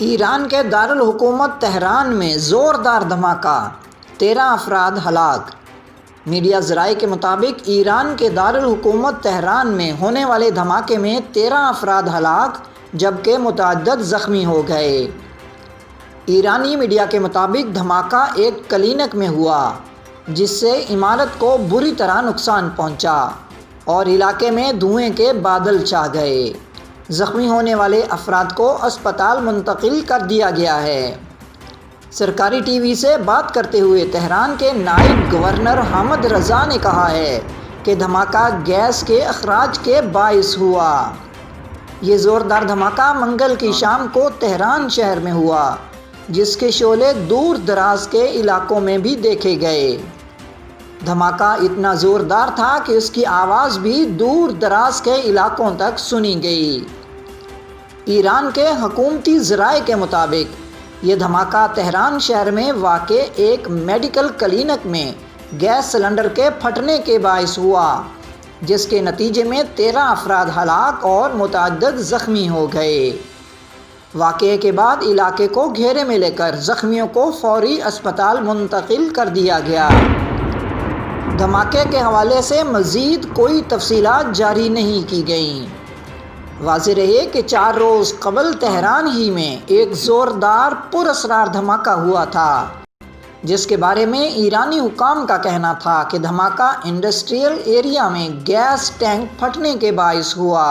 ایران کے دارالحکومت تہران میں زوردار دھماکہ، 13 افراد ہلاک۔ میڈیا ذرائع کے مطابق ایران کے دارالحکومت تہران میں ہونے والے دھماکے میں 13 افراد ہلاک جبکہ متعدد زخمی ہو گئے۔ ایرانی میڈیا کے مطابق دھماکہ ایک کلینک میں ہوا جس سے عمارت کو بری طرح نقصان پہنچا اور علاقے میں دھوئیں کے بادل چھا گئے۔ زخمی ہونے والے افراد کو اسپتال منتقل کر دیا گیا ہے۔ سرکاری ٹی وی سے بات کرتے ہوئے تہران کے نائب گورنر حامد رضا نے کہا ہے کہ دھماکہ گیس کے اخراج کے باعث ہوا۔ یہ زوردار دھماکہ منگل کی شام کو تہران شہر میں ہوا جس کے شعلے دور دراز کے علاقوں میں بھی دیکھے گئے۔ دھماکہ اتنا زوردار تھا کہ اس کی آواز بھی دور دراز کے علاقوں تک سنی گئی۔ ایران کے حکومتی ذرائع کے مطابق یہ دھماکہ تہران شہر میں واقع ایک میڈیکل کلینک میں گیس سلنڈر کے پھٹنے کے باعث ہوا جس کے نتیجے میں 13 افراد ہلاک اور متعدد زخمی ہو گئے۔ واقعے کے بعد علاقے کو گھیرے میں لے کر زخمیوں کو فوری اسپتال منتقل کر دیا گیا۔ دھماکے کے حوالے سے مزید کوئی تفصیلات جاری نہیں کی گئیں۔ واضح رہے کہ 4 روز قبل تہران ہی میں ایک زوردار پراسرار دھماکہ ہوا تھا جس کے بارے میں ایرانی حکام کا کہنا تھا کہ دھماکہ انڈسٹریل ایریا میں گیس ٹینک پھٹنے کے باعث ہوا۔